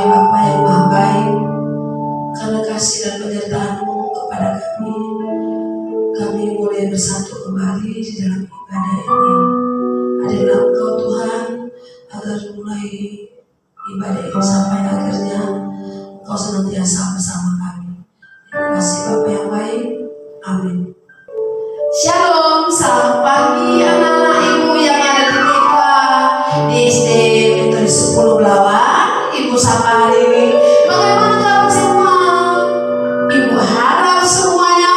Bapa yang Maha Baik, karena kasih dan penyertaan-Mu kepada kami boleh bersatu kembali di dalam ibadah ini. Hadirlah Engkau Tuhan, agar mulai ibadah ini sampai akhirnya Engkau senantiasa bersama kami. Terima kasih Bapa yang baik. Amin. Shalom, selamat pagi anak-anak ibu yang ada di TK, di SD Metode 10 Belawan. Ibu sapa hari ini. Bagaimana kabar semua? Ibu harap semuanya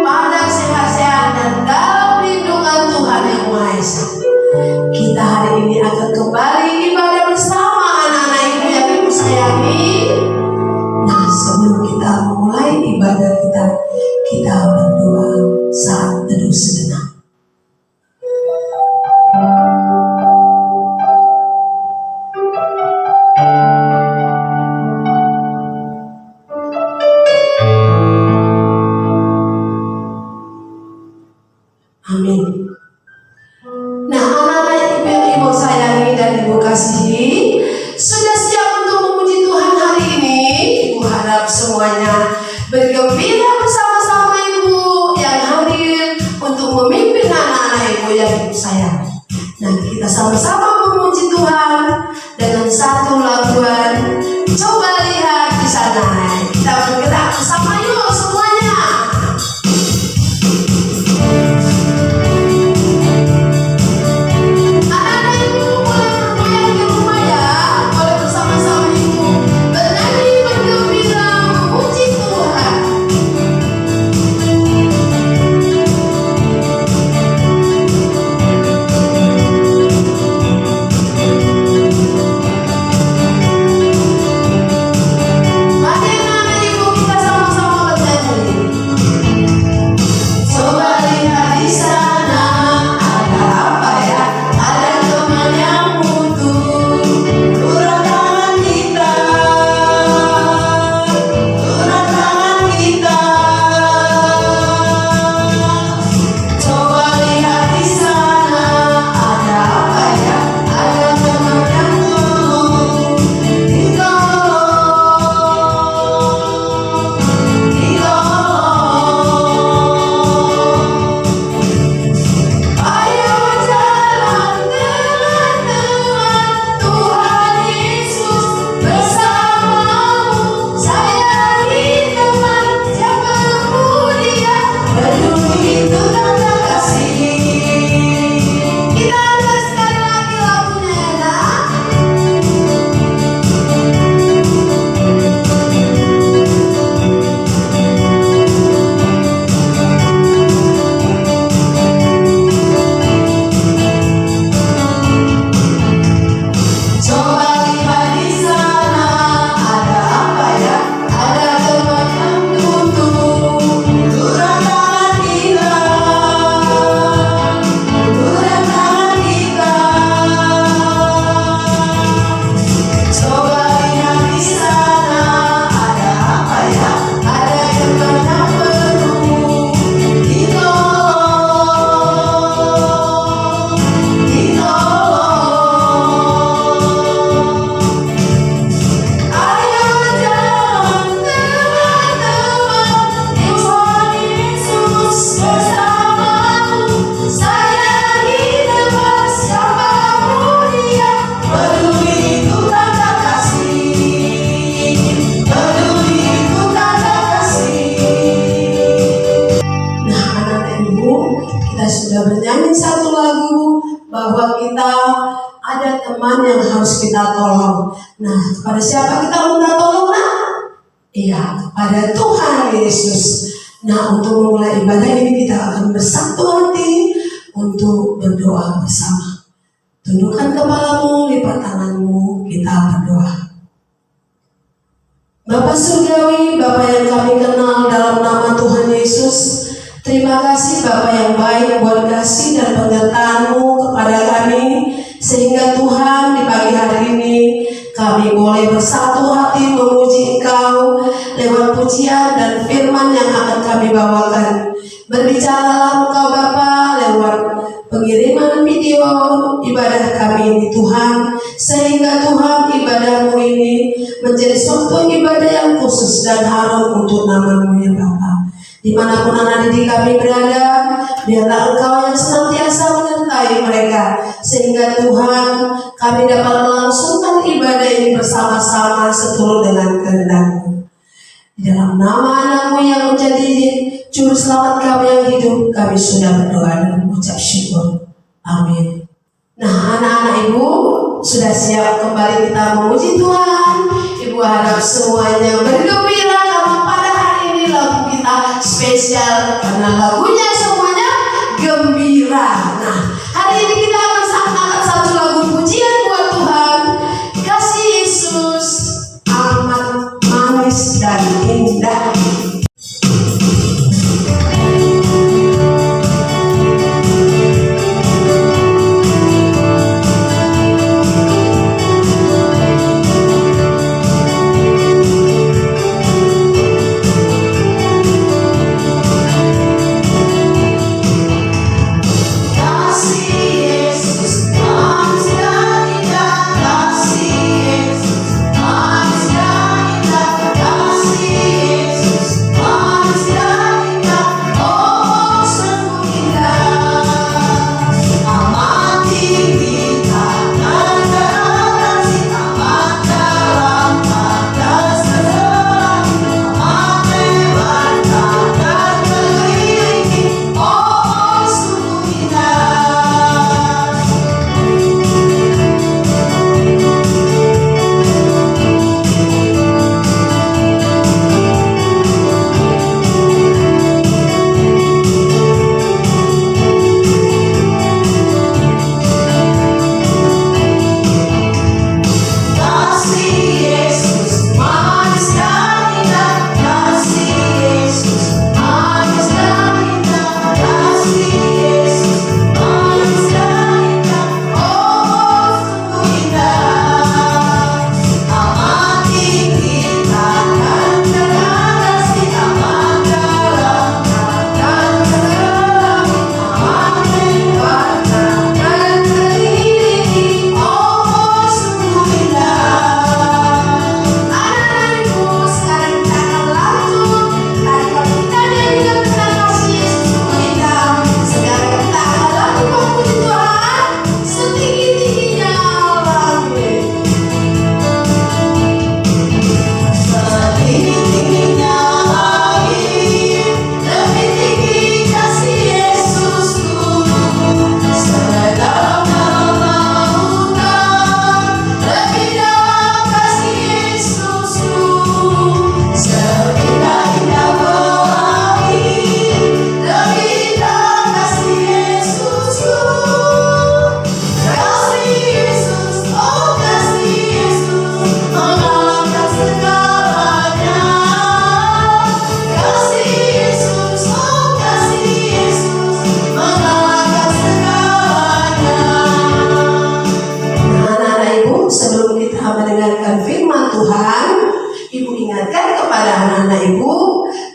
pada sehat-sehat dan dalam lindungan Tuhan Yang Maha Esa. Kita hari ini akan kembali ibadah bersama anak-anak ibu yang ibu sayangi. Nah, sebelum kita memulai ibadah kita berdoa saat teduh sejenak. Amin. Nah, anak-anak ibu sayangi dan ibu kasihi, sudah siap untuk memuji Tuhan hari ini? Ibu harap semuanya bergembira bersama-sama ibu yang hadir untuk memimpin anak-anak ibu yang ibu sayangi. Nah, kita sama-sama memuji Tuhan dengan satu laguan. Coba lihat di sana. Kita bergerak bersama yuk semuanya. Anak-anak ibu boleh bergoyang di rumah ya. Boleh bersama-sama ibu bernyanyi bergembira memuji Tuhan. Mari anak-anak ibu kita sama-sama bernyanyi. Coba lihat di sana ada apa ya? Ada teman yang butuh lurah tangan kita, lurah tangan kita. Coba lihat di sana ada apa ya? Ada teman yang butuh Ayo jalan teman-teman, Tuhan Yesus bersamamu. Sayangi teman, jaga mulia, peduli itu tanda kasih. Kita angkat sekali lagi lagunya ya nak. Coba lihat di sana ada apa ya? Ada teman yang butuh lurah tangan kita, lurah tangan kita. Coba lihat di sana ada apa ya? Ada teman yang perlu ditolong, Ayo jalan teman-teman, Tuhan Yesus bersamamu. Sayangi teman, siapa mulia, peduli itu tanda kasih, peduli itu tanda kasih. Nah, anak-anak ibu, kita sudah bernyanyi satu lagu bahwa kita ada teman yang harus kita tolong. Nah, kepada siapa kita minta tolong nak? Iya, kepada Tuhan Yesus. Nah, untuk memulai ibadah ini kita akan bersatu hati untuk berdoa bersama. Tundukkan kepalamu, lipat tanganmu, kita berdoa. Bapa Surgawi, Bapa yang kami kenal dalam nama Tuhan Yesus, terima kasih Bapa yang baik buat kasih dan penyertaan-Mu kepada kami, sehingga Tuhan di pagi hari ini kami boleh bersatu hati memuji Engkau lewat pujian dan firman yang akan kami bawakan. Berbicaralah Engkau Bapa lewat pengiriman video ibadah kami ini Tuhan, sehingga Tuhan ibadah-Mu ini menjadi suatu ibadah yang khusus dan harum untuk nama-Mu ya Bapa. Dimanapun anak didik kami berada, biarlah Engkau yang senantiasa menyertai mereka, sehingga Tuhan kami dapat melangsungkan ibadah ini bersama-sama seturut dengan kehendak-Mu. Di dalam nama anak-Mu yang menjadi juru selamat kami yang hidup, kami sudah berdoa dan mengucap syukur. Amin. Nah, anak-anak Ibu sudah siap kembali kita memuji Tuhan. Ibu harap semuanya bergembira karena pada hari ini lagu kita spesial karena lagunya semuanya gembira. Nah, hari ini kita akan angkat satu lagu pujian buat Tuhan. Kasih Yesus amat manis dan indah.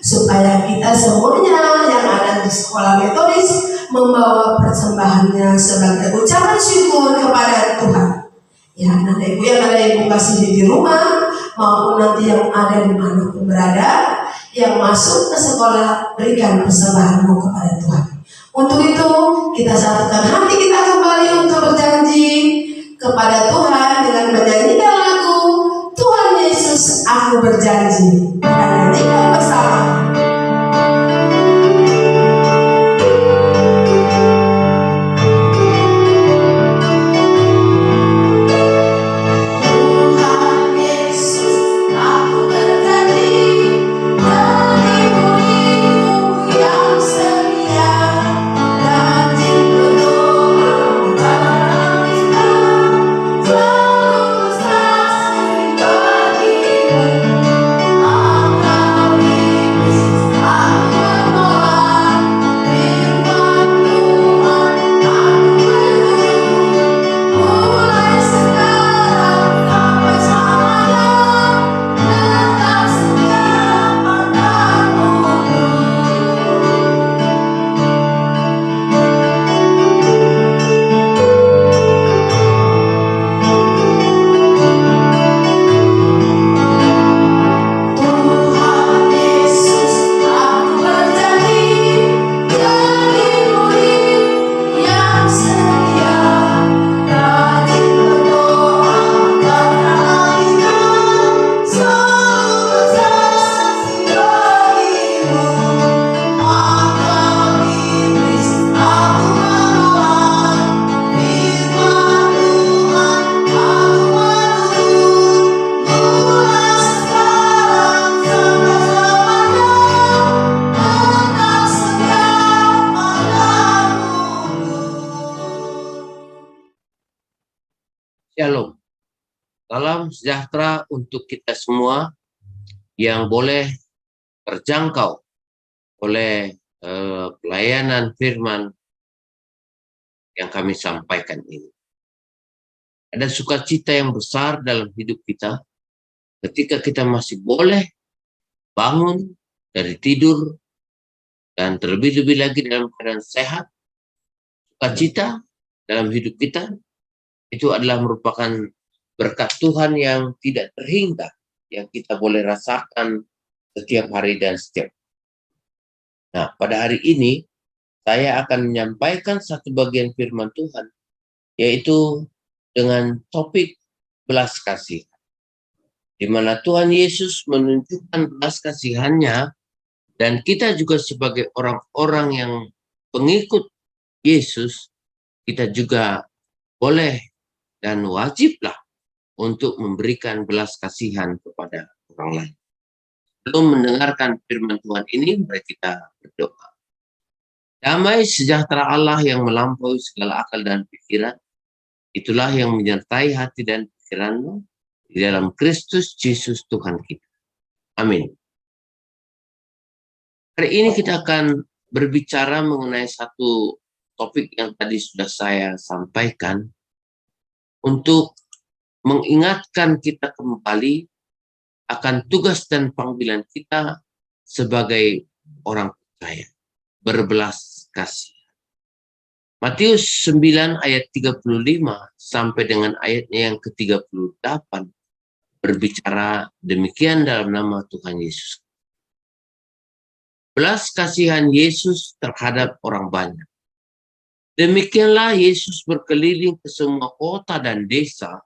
Supaya kita semuanya yang ada di sekolah metodis membawa persembahannya sebagai ucapan syukur kepada Tuhan. Ya, anak ibu yang ada ibu kasih di rumah maupun nanti yang ada di mana pun berada, yang masuk ke sekolah, berikan persembahanmu kepada Tuhan. Untuk itu kita satukan hati kita kembali untuk berjanji kepada Tuhan dengan menyanyikan lagu Tuhan Yesus Aku Berjanji. Kita nyanyikan bersama. Oh Salam sejahtera untuk kita semua yang boleh terjangkau oleh pelayanan firman yang kami sampaikan ini. Ada sukacita yang besar dalam hidup kita ketika kita masih boleh bangun dari tidur dan terlebih-lebih lagi dalam keadaan sehat. Sukacita dalam hidup kita itu adalah merupakan berkat Tuhan yang tidak terhingga, yang kita boleh rasakan setiap hari dan setiap. Nah, pada hari ini saya akan menyampaikan satu bagian firman Tuhan, yaitu dengan topik belas kasih, di mana Tuhan Yesus menunjukkan belas kasihannya, dan kita juga sebagai orang-orang yang pengikut Yesus, kita juga boleh dan wajiblah untuk memberikan belas kasihan kepada orang lain. Belum mendengarkan firman Tuhan ini, mari kita berdoa. Damai sejahtera Allah yang melampaui segala akal dan pikiran, itulah yang menyertai hati dan pikiranmu di dalam Kristus Yesus Tuhan kita. Amin. Hari ini kita akan berbicara mengenai satu topik yang tadi sudah saya sampaikan, untuk mengingatkan kita kembali akan tugas dan panggilan kita sebagai orang percaya, berbelas kasih. Matius 9 ayat 35 sampai dengan ayatnya yang ke-38 berbicara demikian dalam nama Tuhan Yesus. Belas kasihan Yesus terhadap orang banyak. Demikianlah Yesus berkeliling ke semua kota dan desa,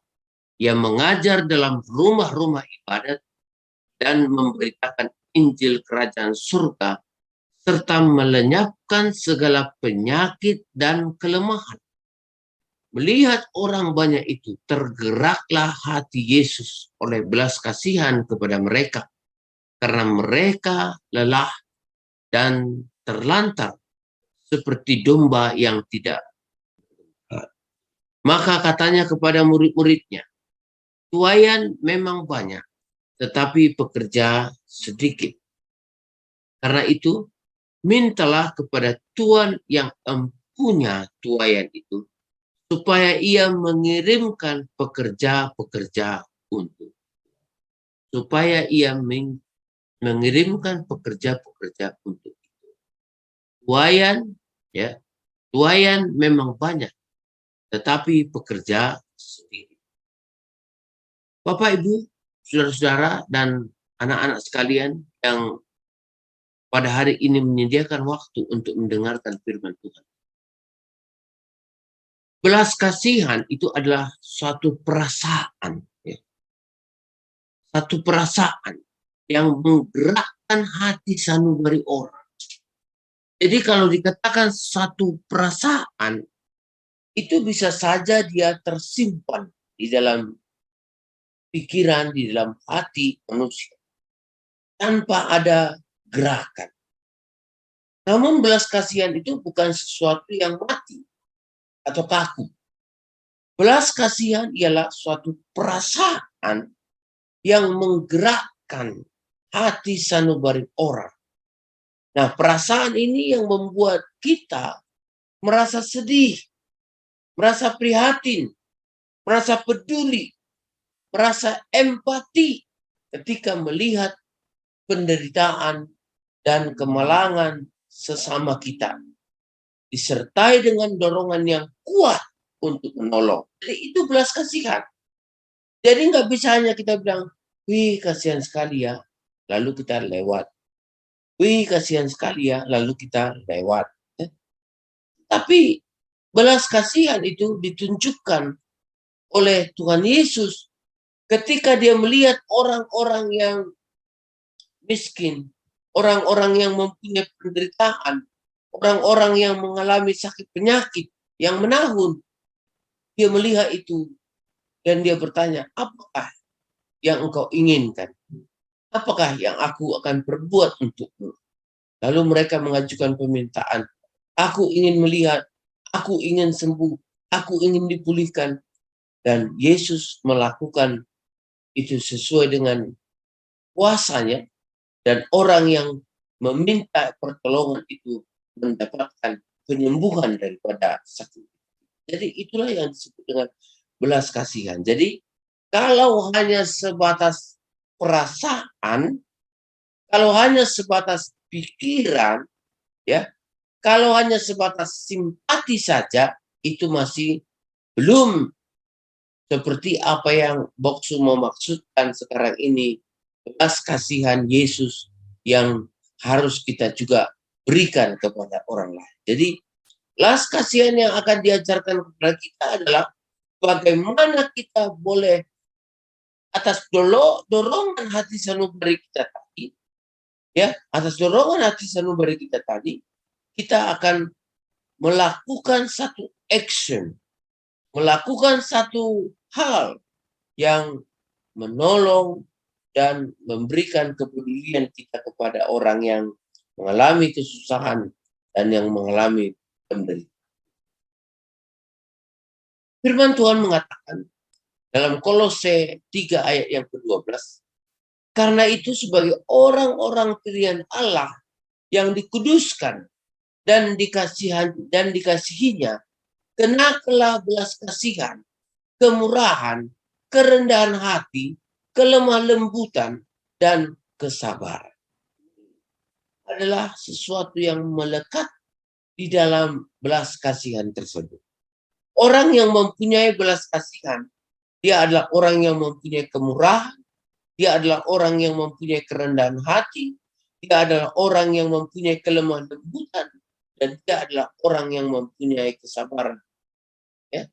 yang mengajar dalam rumah-rumah ibadat dan memberitakan Injil Kerajaan Surga, serta melenyapkan segala penyakit dan kelemahan. Melihat orang banyak itu, tergeraklah hati Yesus oleh belas kasihan kepada mereka, karena mereka lelah dan terlantar seperti domba yang tidak. Maka katanya kepada murid-muridnya, tuaian memang banyak, tetapi pekerja sedikit. Karena itu, mintalah kepada Tuhan yang empunya tuaian itu, supaya ia mengirimkan pekerja-pekerja untuk. Supaya ia mengirimkan pekerja-pekerja untuk. Tuaian, ya, tuaian memang banyak, tetapi pekerja sedikit. Bapak, Ibu, saudara-saudara, dan anak-anak sekalian yang pada hari ini menyediakan waktu untuk mendengarkan firman Tuhan. Belas kasihan itu adalah suatu perasaan, ya. Satu perasaan yang menggerakkan hati sanubari orang. Jadi kalau dikatakan satu perasaan, itu bisa saja dia tersimpan di dalam pikiran, di dalam hati manusia, tanpa ada gerakan. Namun belas kasihan itu bukan sesuatu yang mati atau kaku. Belas kasihan ialah suatu perasaan yang menggerakkan hati sanubari orang. Nah, perasaan ini yang membuat kita merasa sedih, merasa prihatin, merasa peduli, merasa empati ketika melihat penderitaan dan kemalangan sesama kita, disertai dengan dorongan yang kuat untuk menolong. Jadi itu belas kasihan. Jadi nggak bisa hanya kita bilang, wih kasihan sekali ya, lalu kita lewat. Wih kasihan sekali ya, lalu kita lewat. Tapi belas kasihan itu ditunjukkan oleh Tuhan Yesus ketika dia melihat orang-orang yang miskin, orang-orang yang mempunyai penderitaan, orang-orang yang mengalami sakit penyakit yang menahun. Dia melihat itu dan dia bertanya, apakah yang engkau inginkan? Apakah yang aku akan perbuat untukmu? Lalu mereka mengajukan permintaan. Aku ingin melihat, aku ingin sembuh, aku ingin dipulihkan. Dan Yesus melakukan itu sesuai dengan kuasanya, dan orang yang meminta pertolongan itu mendapatkan penyembuhan daripada sakit. Jadi itulah yang disebut dengan belas kasihan. Jadi kalau hanya sebatas perasaan, kalau hanya sebatas pikiran, ya, kalau hanya sebatas simpati saja, itu masih belum seperti apa yang Boksu memaksudkan sekarang ini, belas kasihan Yesus yang harus kita juga berikan kepada orang lain. Jadi, belas kasihan yang akan diajarkan kepada kita adalah bagaimana kita boleh atas dorongan hati sanubari kita tadi, ya, atas dorongan hati sanubari kita tadi, kita akan melakukan satu action, melakukan satu hal yang menolong dan memberikan kepedulian kita kepada orang yang mengalami kesusahan dan yang mengalami penderitaan. Firman Tuhan mengatakan dalam Kolose 3 ayat yang ke-12, karena itu sebagai orang-orang pilihan Allah yang dikuduskan dan dikasihinya, kenakanlah belas kasihan, kemurahan, kerendahan hati, kelemah lembutan, dan kesabaran. Adalah sesuatu yang melekat di dalam belas kasihan tersebut. Orang yang mempunyai belas kasihan, dia adalah orang yang mempunyai kemurahan, dia adalah orang yang mempunyai kerendahan hati, dia adalah orang yang mempunyai kelemah lembutan, dan dia adalah orang yang mempunyai kesabaran. Ya.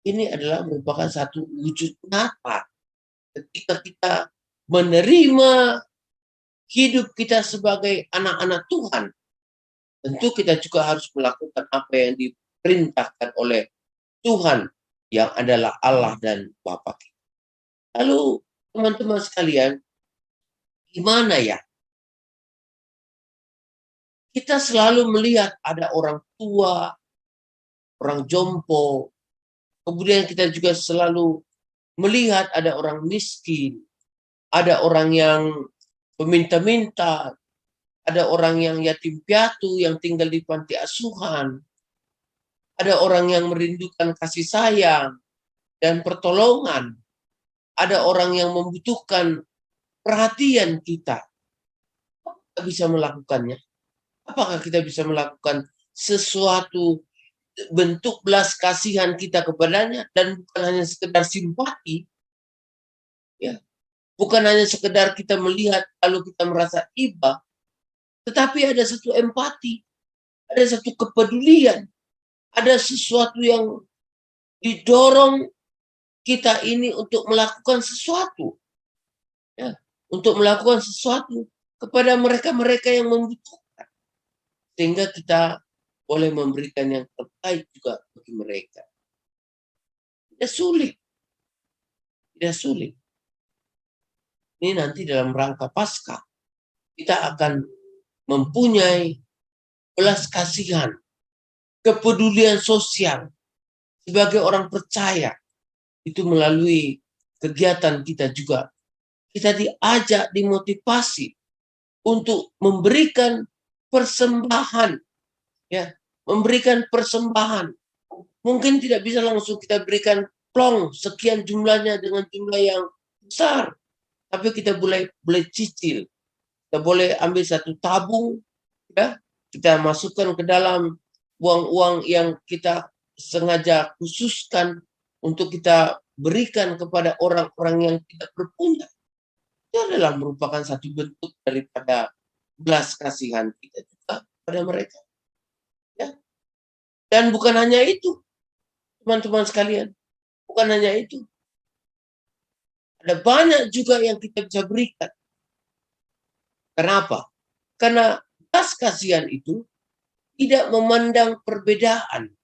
Ini adalah merupakan satu wujud nyata ketika kita menerima hidup kita sebagai anak-anak Tuhan. Tentu kita juga harus melakukan apa yang diperintahkan oleh Tuhan yang adalah Allah dan Bapa kita. Lalu teman-teman sekalian, gimana ya? Kita selalu melihat ada orang tua, orang jompo, kemudian kita juga selalu melihat ada orang miskin, ada orang yang peminta-minta, ada orang yang yatim piatu yang tinggal di panti asuhan, ada orang yang merindukan kasih sayang dan pertolongan, ada orang yang membutuhkan perhatian kita. Apakah kita bisa melakukannya? Apakah kita bisa melakukan sesuatu bentuk belas kasihan kita kepadanya, dan bukan hanya sekedar simpati, ya, bukan hanya sekedar kita melihat lalu kita merasa iba, tetapi ada satu empati, ada satu kepedulian, ada sesuatu yang didorong kita ini untuk melakukan sesuatu, ya, untuk melakukan sesuatu kepada mereka-mereka yang membutuhkan, sehingga kita boleh memberikan yang terbaik juga bagi mereka. Tidak sulit. Tidak sulit. Ini nanti dalam rangka Paskah, kita akan mempunyai belas kasihan, kepedulian sosial sebagai orang percaya. Itu melalui kegiatan kita juga. Kita diajak, dimotivasi untuk memberikan persembahan. Ya, memberikan persembahan. Mungkin tidak bisa langsung kita berikan plong sekian jumlahnya dengan jumlah yang besar, tapi kita boleh cicil. Kita boleh ambil satu tabung, ya, kita masukkan ke dalam uang-uang yang kita sengaja khususkan untuk kita berikan kepada orang-orang yang tidak berpunya. Itu adalah merupakan satu bentuk daripada belas kasihan kita juga pada mereka. Ya. Dan bukan hanya itu, teman-teman sekalian. Bukan hanya itu. Ada banyak juga yang kita bisa berikan. Kenapa? Karena belas kasihan itu tidak memandang perbedaan.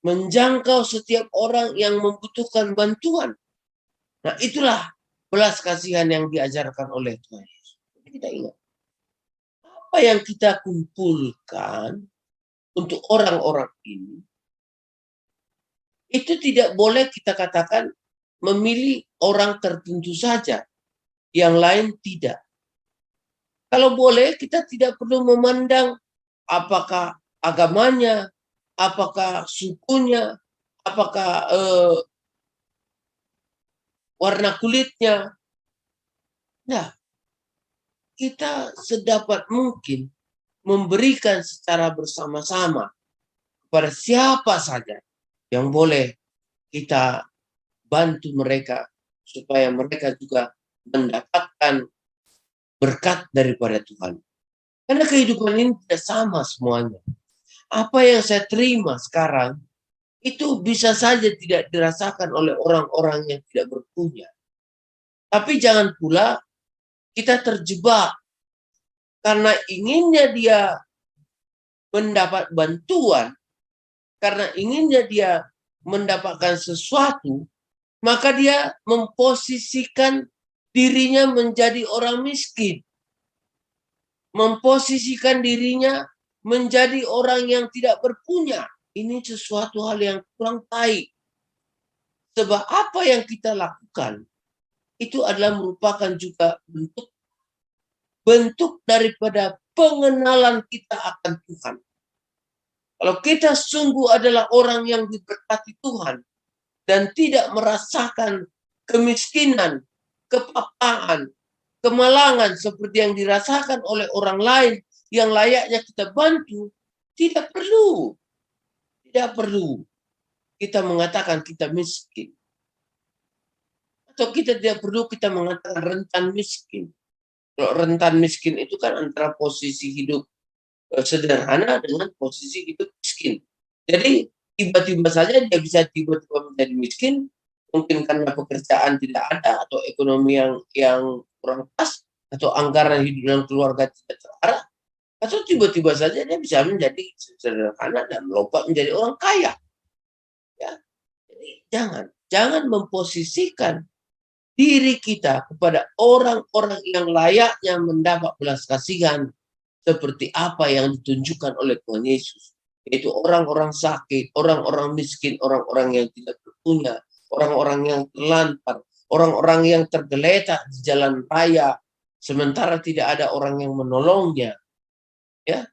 Menjangkau setiap orang yang membutuhkan bantuan. Nah, itulah belas kasihan yang diajarkan oleh Tuhan Yesus. Kita ingat. Apa yang kita kumpulkan untuk orang-orang ini, itu tidak boleh kita katakan memilih orang tertentu saja, yang lain tidak. Kalau boleh, kita tidak perlu memandang apakah agamanya, apakah sukunya, apakah warna kulitnya. Nah, kita sedapat mungkin memberikan secara bersama-sama kepada siapa saja yang boleh kita bantu mereka supaya mereka juga mendapatkan berkat daripada Tuhan. Karena kehidupan ini tidak sama semuanya. Apa yang saya terima sekarang itu bisa saja tidak dirasakan oleh orang-orang yang tidak berpunya. Tapi jangan pula kita terjebak karena inginnya dia mendapat bantuan, karena inginnya dia mendapatkan sesuatu, maka dia memposisikan dirinya menjadi orang miskin. Memposisikan dirinya menjadi orang yang tidak berpunya. Ini sesuatu hal yang kurang baik. Sebab apa yang kita lakukan itu adalah merupakan juga bentuk daripada pengenalan kita akan Tuhan. Kalau kita sungguh adalah orang yang diberkati Tuhan dan tidak merasakan kemiskinan, kepapangan, kemalangan seperti yang dirasakan oleh orang lain yang layaknya kita bantu, tidak perlu kita mengatakan kita miskin. Atau kita tidak perlu kita mengatakan rentan miskin. Kalau rentan miskin itu kan antara posisi hidup sederhana dengan posisi hidup miskin. Jadi tiba-tiba saja dia bisa tiba-tiba menjadi miskin, mungkin karena pekerjaan tidak ada atau ekonomi yang kurang pas atau anggaran hidup dan keluarga tidak terarah, atau tiba-tiba saja dia bisa menjadi sederhana dan lompat menjadi orang kaya. Ya. Jadi jangan memposisikan diri kita kepada orang-orang yang layaknya mendapat belas kasihan seperti apa yang ditunjukkan oleh Tuhan Yesus. Yaitu orang-orang sakit, orang-orang miskin, orang-orang yang tidak berpunya, orang-orang yang terlantar, orang-orang yang tergeletak di jalan raya, sementara tidak ada orang yang menolongnya. Ya,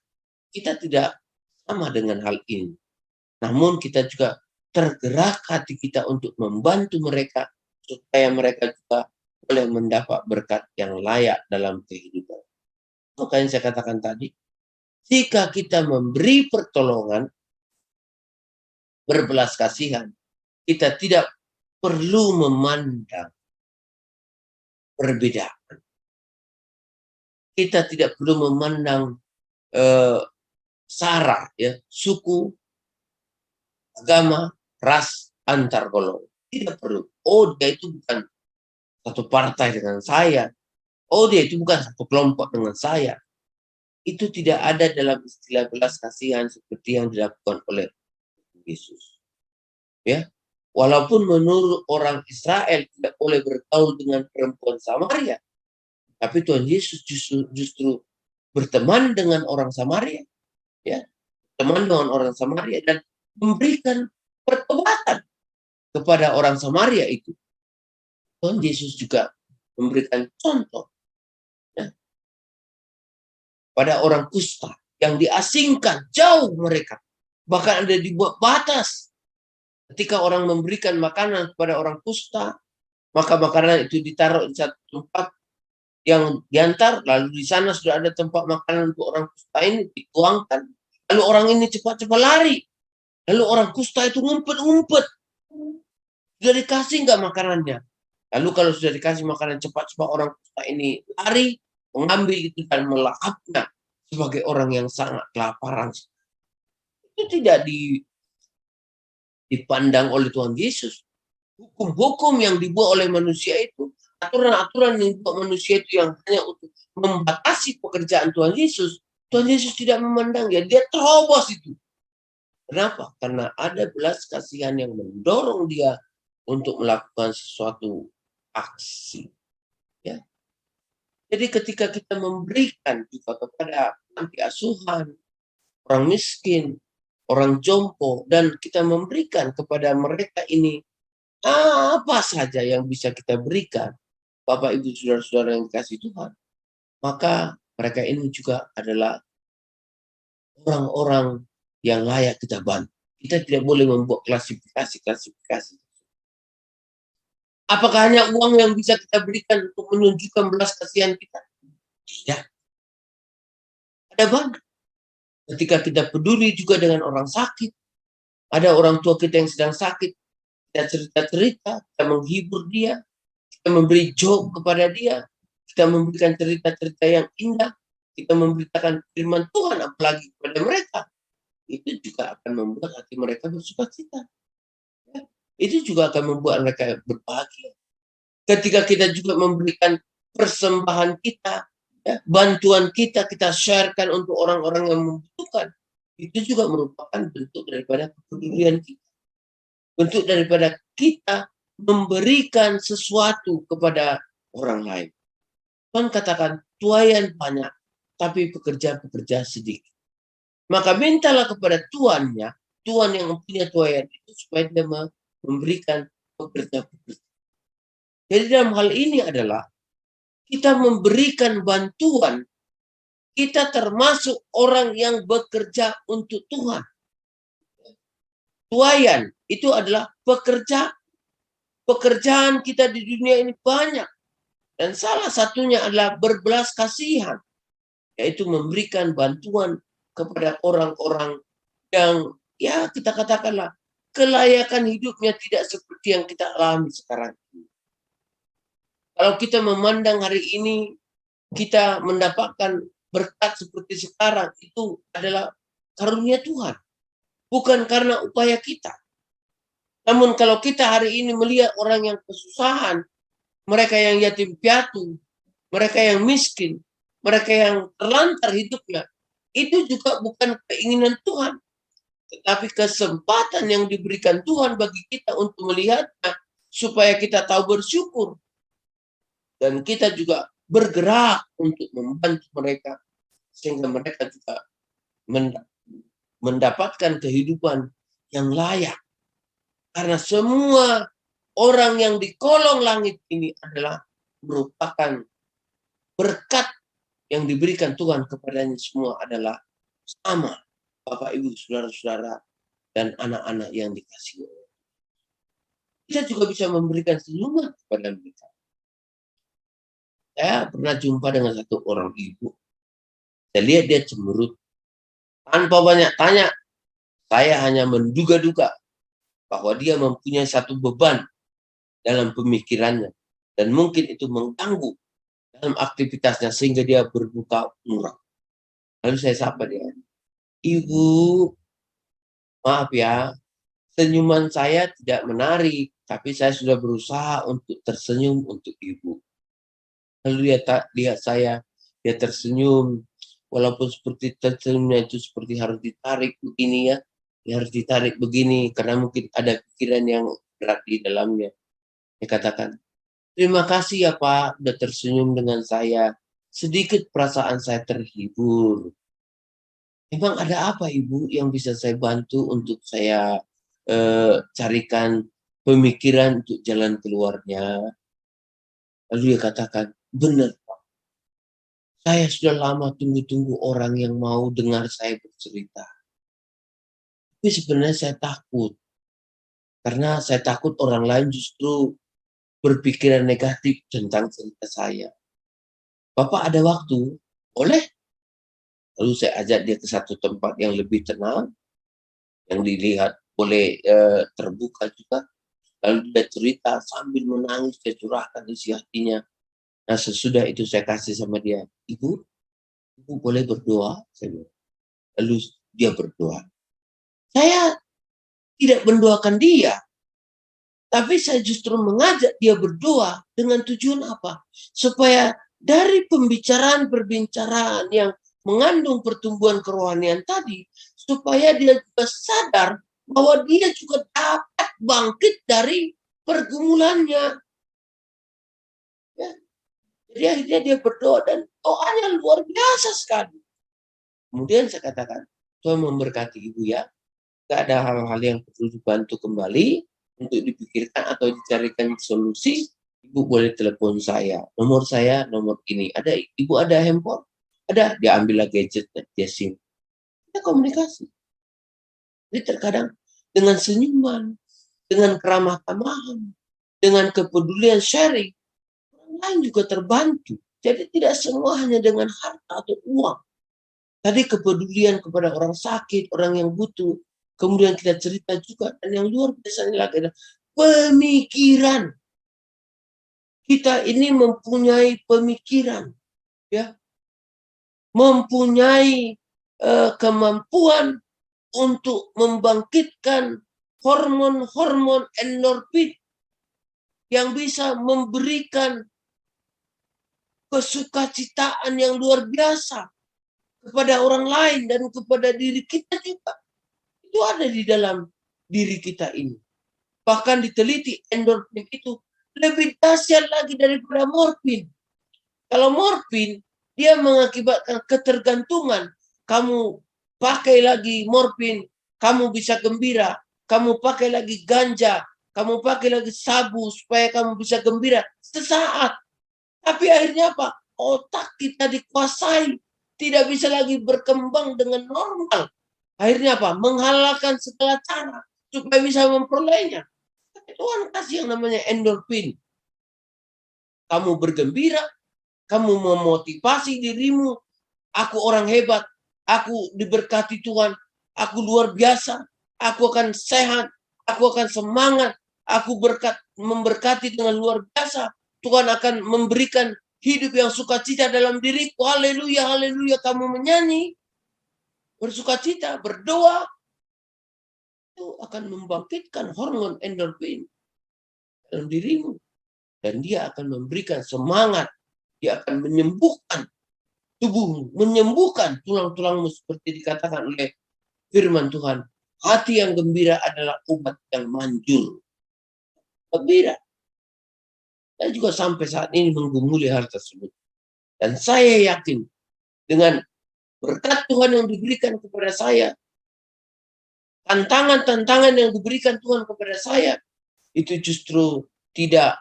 kita tidak sama dengan hal ini. Namun kita juga tergerak hati kita untuk membantu mereka supaya mereka juga boleh mendapat berkat yang layak dalam kehidupan. Makanya saya katakan tadi, jika kita memberi pertolongan, berbelas kasihan, kita tidak perlu memandang perbedaan. Kita tidak perlu memandang sara, ya, suku, agama, ras, antar golongan. Tidak perlu. Oh, dia itu bukan satu partai dengan saya. Oh, dia itu bukan satu kelompok dengan saya. Itu tidak ada dalam istilah belas kasihan seperti yang dilakukan oleh Yesus. Ya, walaupun menurut orang Israel tidak boleh bergaul dengan perempuan Samaria, tapi Tuhan Yesus justru berteman dengan orang Samaria, ya, teman dengan orang Samaria dan memberikan pertobatan kepada orang Samaria itu. Tuhan Yesus juga memberikan contoh, ya, pada orang kusta yang diasingkan jauh mereka, bahkan ada dibuat batas. Ketika orang memberikan makanan kepada orang kusta, maka makanan itu ditaruh di satu tempat yang diantar, lalu di sana sudah ada tempat makanan untuk orang kusta ini dituangkan, lalu orang ini cepat-cepat lari, lalu orang kusta itu ngumpet-ngumpet. Sudah dikasih nggak makanannya? Lalu kalau sudah dikasih makanan, cepat-cepat orang kusta ini lari, mengambil itu dan melahapnya sebagai orang yang sangat kelaparan. Itu tidak dipandang oleh Tuhan Yesus. Hukum-hukum yang dibuat oleh manusia itu, aturan-aturan yang dibuat manusia itu yang hanya untuk membatasi pekerjaan Tuhan Yesus tidak memandang ya, dia terobos itu. Kenapa? Karena ada belas kasihan yang mendorong dia untuk melakukan sesuatu aksi. Ya. Jadi ketika kita memberikan juga kepada panti asuhan, orang miskin, orang jompo, dan kita memberikan kepada mereka ini apa saja yang bisa kita berikan, Bapak Ibu Saudara-saudara yang dikasihi Tuhan, maka mereka ini juga adalah orang-orang yang layak kita bantu. Kita tidak boleh membuat klasifikasi. Apakah hanya uang yang bisa kita berikan untuk menunjukkan belas kasihan kita? Tidak. Ada banyak. Ketika kita peduli juga dengan orang sakit, ada orang tua kita yang sedang sakit, kita cerita-cerita, kita menghibur dia, kita memberi joke kepada dia, kita memberikan cerita-cerita yang indah, kita memberitakan firman Tuhan apalagi kepada mereka, itu juga akan membuat hati mereka bersukacita. Ya. Itu juga akan membuat mereka berbahagia. Ketika kita juga memberikan persembahan kita, ya, bantuan kita sharekan untuk orang-orang yang membutuhkan, itu juga merupakan bentuk daripada kepedulian kita. Bentuk daripada kita memberikan sesuatu kepada orang lain. Tuhan katakan, tuaian banyak, tapi pekerja-pekerja sedikit. Maka mintalah kepada tuannya, Tuhan yang mempunyai tuaian itu, supaya dia memberikan pekerja-pekerja. Jadi dalam hal ini adalah, kita memberikan bantuan, kita termasuk orang yang bekerja untuk Tuhan. Tuaian itu adalah pekerjaan kita di dunia ini banyak. Dan salah satunya adalah berbelas kasihan, yaitu memberikan bantuan kepada orang-orang yang, ya kita katakanlah, kelayakan hidupnya tidak seperti yang kita alami sekarang ini. Kalau kita memandang hari ini, kita mendapatkan berkat seperti sekarang, itu adalah karunia Tuhan. Bukan karena upaya kita. Namun kalau kita hari ini melihat orang yang kesusahan, mereka yang yatim piatu, mereka yang miskin, mereka yang terlantar hidupnya, itu juga bukan keinginan Tuhan, tetapi kesempatan yang diberikan Tuhan bagi kita untuk melihatnya, supaya kita tahu bersyukur. Dan kita juga bergerak untuk membantu mereka, sehingga mereka juga mendapatkan kehidupan yang layak. Karena semua orang yang di kolong langit ini adalah merupakan berkat yang diberikan Tuhan kepadanya, semua adalah sama, Bapak Ibu Saudara-saudara dan anak-anak yang dikasihi. Kita juga bisa memberikan senyuman kepada mereka. Saya pernah jumpa dengan satu orang ibu. Saya lihat dia cemberut. Tanpa banyak tanya, saya hanya menduga-duga bahwa dia mempunyai satu beban dalam pemikirannya. Dan mungkin itu mengganggu dalam aktivitasnya, sehingga dia berbuka murah. Lalu saya sapa dia, "Ibu, maaf ya, senyuman saya tidak menarik, tapi saya sudah berusaha untuk tersenyum untuk ibu." Lalu dia lihat saya, dia tersenyum, walaupun seperti tersenyumnya itu seperti harus ditarik begini ya, harus ditarik begini, karena mungkin ada pikiran yang berat di dalamnya. Dia katakan, "Terima kasih ya Pak, udah tersenyum dengan saya. Sedikit perasaan saya terhibur. Memang ada apa Ibu yang bisa saya bantu untuk saya carikan pemikiran untuk jalan keluarnya?" Lalu dia katakan, "Benar Pak, saya sudah lama tunggu-tunggu orang yang mau dengar saya bercerita. Tapi sebenarnya saya takut. Karena saya takut orang lain justru berpikiran negatif tentang cerita saya. Bapak ada waktu? Boleh?" Lalu saya ajak dia ke satu tempat yang lebih tenang, yang dilihat boleh terbuka juga. Lalu dia cerita sambil menangis, dia curahkan isi hatinya. Nah sesudah itu saya kasih sama dia, Ibu boleh berdoa?" Saya bilang. Lalu dia berdoa. Saya tidak mendoakan dia, tapi saya justru mengajak dia berdoa dengan tujuan apa? Supaya dari perbincangan yang mengandung pertumbuhan kerohanian tadi, supaya dia juga sadar bahwa dia juga dapat bangkit dari pergumulannya. Ya. Jadi akhirnya dia berdoa dan doanya luar biasa sekali. Kemudian saya katakan, Tuhan memberkati Ibu ya. Tidak ada hal-hal yang perlu dibantu kembali. untuk dipikirkan atau dicarikan solusi, Ibu boleh telepon saya. Nomor saya, nomor ini. Ada, Ibu ada handphone? Ada, dia ambillah gadgetnya, dia SIM. Kita komunikasi. Jadi terkadang dengan senyuman, dengan keramah tamahan, dengan kepedulian sharing, orang lain juga terbantu. Jadi tidak semua hanya dengan harta atau uang. Tadi kepedulian kepada orang sakit, orang yang butuh. Kemudian kita cerita juga. Dan yang luar biasa lagi adalah pemikiran. Kita ini mempunyai pemikiran. Ya, mempunyai kemampuan untuk membangkitkan hormon-hormon endorfin yang bisa memberikan kesukacitaan yang luar biasa kepada orang lain dan kepada diri kita juga. Itu ada di dalam diri kita ini. Bahkan diteliti endorfin itu lebih dahsyat lagi daripada morfin. Kalau morfin, dia mengakibatkan ketergantungan. Kamu pakai lagi morfin, kamu bisa gembira. Kamu pakai lagi ganja, kamu pakai lagi sabu supaya kamu bisa gembira sesaat. Tapi akhirnya apa? Otak kita dikuasai, tidak bisa lagi berkembang dengan normal. Akhirnya apa? Menghalalkan segala cara supaya bisa memperolehnya. Tapi Tuhan kasih yang namanya endorfin. Kamu bergembira, kamu memotivasi dirimu. Aku orang hebat, aku diberkati Tuhan, aku luar biasa, aku akan sehat, aku akan semangat, aku memberkati dengan luar biasa. Tuhan akan memberikan hidup yang sukacita dalam diriku. Haleluya, haleluya. Kamu menyanyi, bersukacita, berdoa, itu akan membangkitkan hormon endorfin dalam dirimu. Dan dia akan memberikan semangat. Dia akan menyembuhkan tubuhmu, menyembuhkan tulang-tulangmu seperti dikatakan oleh firman Tuhan. Hati yang gembira adalah obat yang manjur. Gembira. Saya juga sampai saat ini menggumuli hal tersebut. Dan saya yakin dengan berkat Tuhan yang diberikan kepada saya, tantangan-tantangan yang diberikan Tuhan kepada saya, itu justru tidak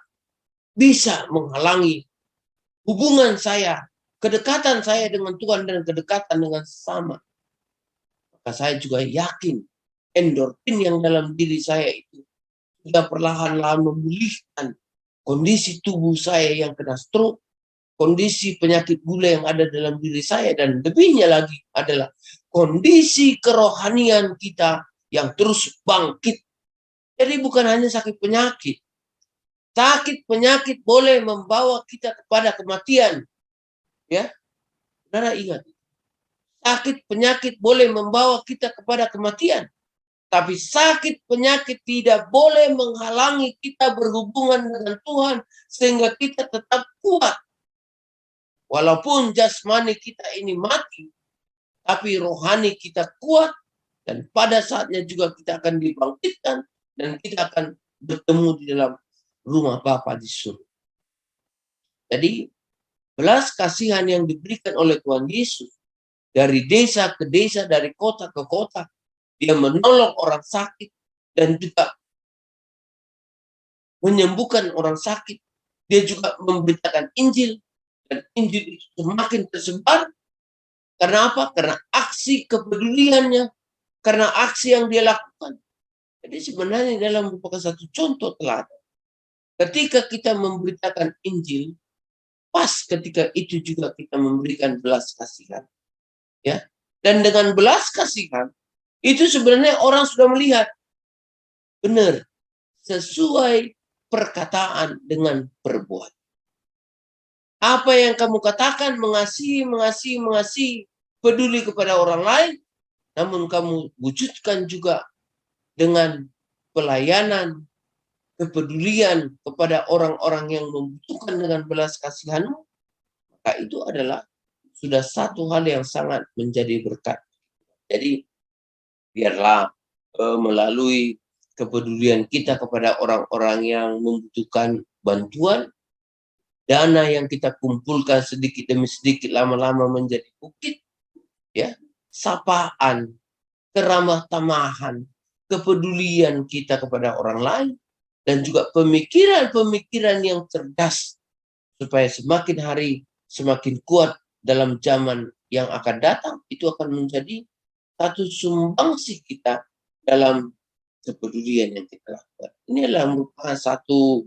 bisa menghalangi hubungan saya, kedekatan saya dengan Tuhan dan kedekatan dengan sesama. Maka saya juga yakin endorfin yang dalam diri saya itu sudah perlahan-lahan memulihkan kondisi tubuh saya yang kena stroke, kondisi penyakit gula yang ada dalam diri saya, dan lebihnya lagi adalah kondisi kerohanian kita yang terus bangkit. Jadi bukan hanya sakit penyakit. Sakit penyakit boleh membawa kita kepada kematian. Ya, saudara ingat. Sakit penyakit boleh membawa kita kepada kematian. Tapi sakit penyakit tidak boleh menghalangi kita berhubungan dengan Tuhan sehingga kita tetap kuat. Walaupun jasmani kita ini mati, tapi rohani kita kuat, dan pada saatnya juga kita akan dibangkitkan dan kita akan bertemu di dalam rumah Bapa di surga. Jadi belas kasihan yang diberikan oleh Tuhan Yesus dari desa ke desa, dari kota ke kota, dia menolong orang sakit dan juga menyembuhkan orang sakit. Dia juga memberitakan Injil, dan Injil itu semakin tersebar. Karena apa? Karena aksi kepeduliannya, karena aksi yang dia lakukan. Jadi sebenarnya dalam merupakan satu contoh teladan. Ketika kita memberitakan Injil, pas ketika itu juga kita memberikan belas kasihan. Ya. Dan dengan belas kasihan, itu sebenarnya orang sudah melihat benar, sesuai perkataan dengan perbuatan. Apa yang kamu katakan, mengasihi, mengasihi, mengasihi, peduli kepada orang lain, namun kamu wujudkan juga dengan pelayanan, kepedulian kepada orang-orang yang membutuhkan dengan belas kasihanmu, maka itu adalah sudah satu hal yang sangat menjadi berkat. Jadi biarlah melalui kepedulian kita kepada orang-orang yang membutuhkan bantuan, dana yang kita kumpulkan sedikit demi sedikit lama-lama menjadi bukit, ya, sapaan, keramah tamahan, kepedulian kita kepada orang lain, dan juga pemikiran-pemikiran yang cerdas, supaya semakin hari semakin kuat dalam zaman yang akan datang. Itu akan menjadi satu sumbangsi kita dalam kepedulian yang kita lakukan. Ini adalah merupakan satu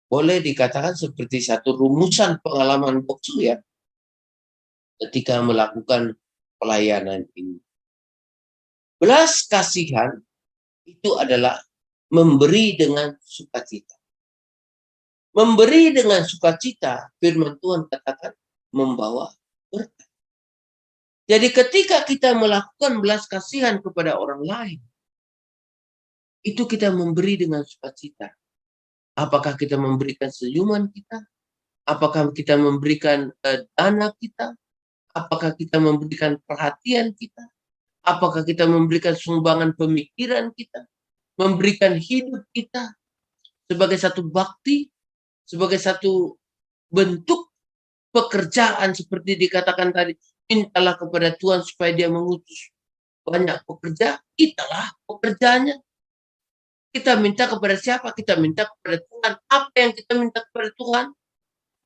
boleh dikatakan seperti satu rumusan pengalaman boksu ya, ketika melakukan pelayanan ini. Belas kasihan itu adalah memberi dengan sukacita. Memberi dengan sukacita, firman Tuhan katakan, membawa berkat. Jadi ketika kita melakukan belas kasihan kepada orang lain, itu kita memberi dengan sukacita. Apakah kita memberikan senyuman kita? Apakah kita memberikan dana kita? Apakah kita memberikan perhatian kita? Apakah kita memberikan sumbangan pemikiran kita? Memberikan hidup kita sebagai satu bakti, sebagai satu bentuk pekerjaan seperti dikatakan tadi. Mintalah kepada Tuhan supaya dia mengutus banyak pekerja. Italah pekerjaannya. Kita minta kepada siapa? Kita minta kepada Tuhan. Apa yang kita minta kepada Tuhan?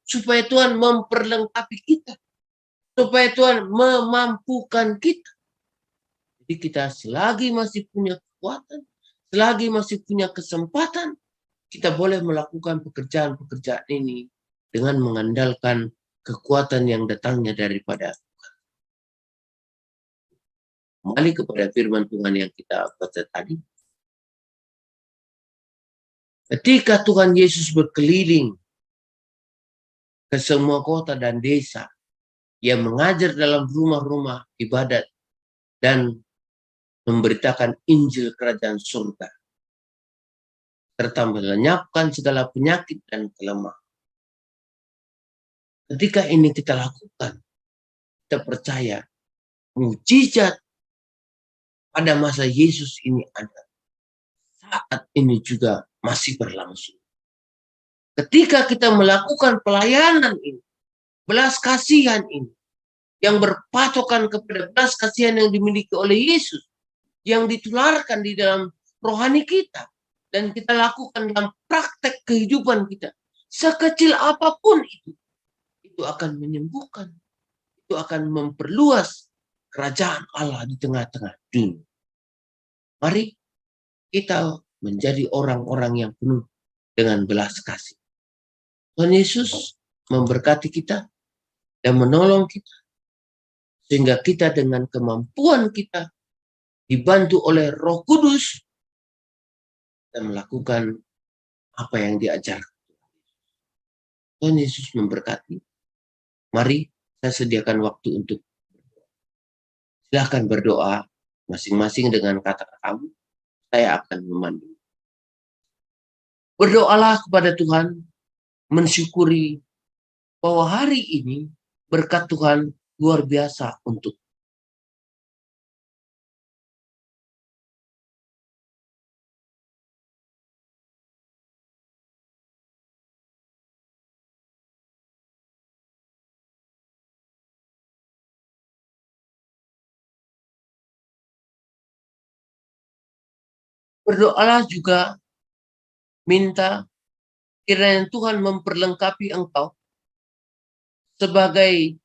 Supaya Tuhan memperlengkapi kita. Supaya Tuhan memampukan kita. Jadi kita selagi masih punya kekuatan, selagi masih punya kesempatan, kita boleh melakukan pekerjaan-pekerjaan ini dengan mengandalkan kekuatan yang datangnya daripada Tuhan. Kembali kepada firman Tuhan yang kita baca tadi. Ketika Tuhan Yesus berkeliling ke semua kota dan desa, Ia mengajar dalam rumah-rumah ibadat dan memberitakan Injil Kerajaan Surga, serta melenyapkan segala penyakit dan kelemahan. Ketika ini kita lakukan, kita percaya mujizat pada masa Yesus ini ada. Saat ini juga masih berlangsung. Ketika kita melakukan pelayanan ini, belas kasihan ini, yang berpatokan kepada belas kasihan yang dimiliki oleh Yesus, yang ditularkan di dalam rohani kita, dan kita lakukan dalam praktek kehidupan kita, sekecil apapun itu akan menyembuhkan, itu akan memperluas kerajaan Allah di tengah-tengah dunia. Mari kita menjadi orang-orang yang penuh dengan belas kasih. Tuhan Yesus memberkati kita dan menolong kita, sehingga kita dengan kemampuan kita dibantu oleh Roh Kudus dan melakukan apa yang diajarkan. Tuhan Yesus memberkati. Mari saya sediakan waktu untuk berdoa. Silahkan berdoa masing-masing dengan kata-katamu. Saya akan memandu. Berdoalah kepada Tuhan, mensyukuri bahwa hari ini berkat Tuhan luar biasa untuk berdoalah juga minta kiranya Tuhan memperlengkapi engkau sebagai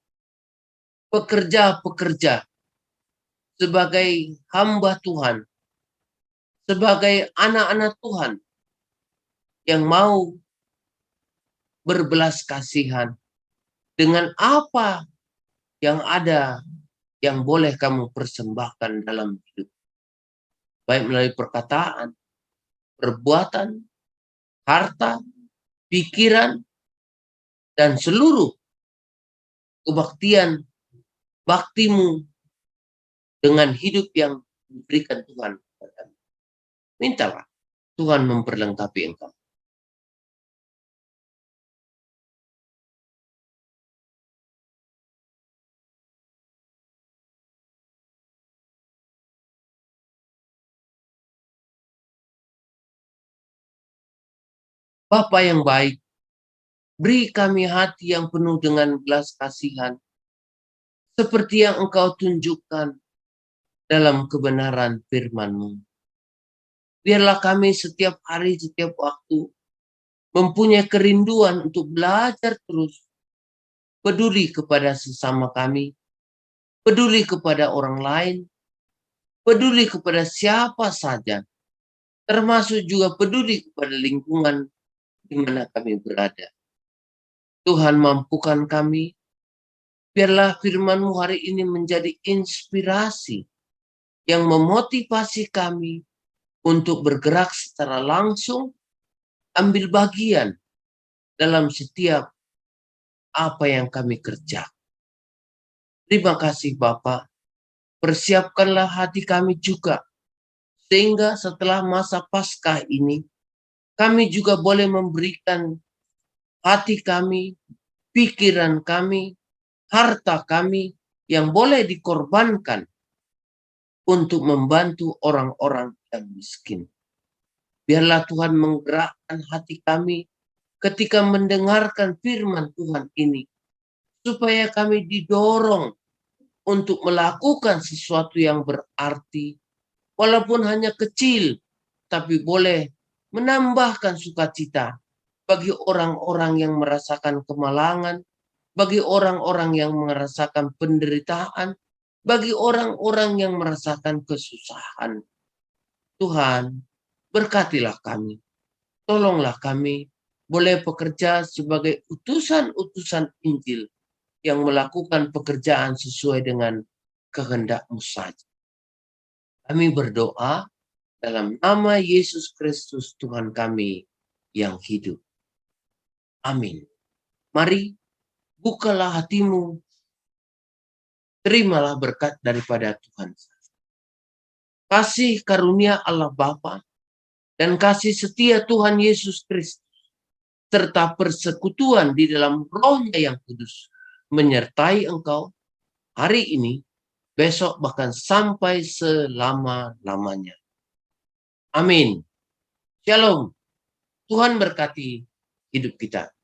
pekerja-pekerja, sebagai hamba Tuhan, sebagai anak-anak Tuhan yang mau berbelas kasihan dengan apa yang ada yang boleh kamu persembahkan dalam hidup. Baik melalui perkataan, perbuatan, harta, pikiran, dan seluruh kebaktian baktimu dengan hidup yang diberikan Tuhan kepadamu. Mintalah Tuhan memperlengkapi engkau. Bapa yang baik, beri kami hati yang penuh dengan belas kasihan, seperti yang Engkau tunjukkan dalam kebenaran firman-Mu. Biarlah kami setiap hari, setiap waktu mempunyai kerinduan untuk belajar terus, peduli kepada sesama kami, peduli kepada orang lain, peduli kepada siapa saja, termasuk juga peduli kepada lingkungan di mana kami berada. Tuhan, mampukan kami, biarlah firman-Mu hari ini menjadi inspirasi yang memotivasi kami untuk bergerak secara langsung, ambil bagian dalam setiap apa yang kami kerjakan. Terima kasih Bapa, persiapkanlah hati kami juga, sehingga setelah masa Paskah ini, kami juga boleh memberikan hati kami, pikiran kami, harta kami yang boleh dikorbankan untuk membantu orang-orang yang miskin. Biarlah Tuhan menggerakkan hati kami ketika mendengarkan firman Tuhan ini, supaya kami didorong untuk melakukan sesuatu yang berarti, walaupun hanya kecil, tapi boleh menambahkan sukacita bagi orang-orang yang merasakan kemalangan, bagi orang-orang yang merasakan penderitaan, bagi orang-orang yang merasakan kesusahan. Tuhan, berkatilah kami, tolonglah kami boleh bekerja sebagai utusan-utusan Injil yang melakukan pekerjaan sesuai dengan kehendak-Mu saja. Kami berdoa dalam nama Yesus Kristus Tuhan kami yang hidup. Amin. Mari, bukalah hatimu, terimalah berkat daripada Tuhan. Kasih karunia Allah Bapa dan kasih setia Tuhan Yesus Kristus, serta persekutuan di dalam Roh-Nya yang kudus, menyertai engkau hari ini, besok, bahkan sampai selama-lamanya. Amin. Shalom. Tuhan berkati hidup kita.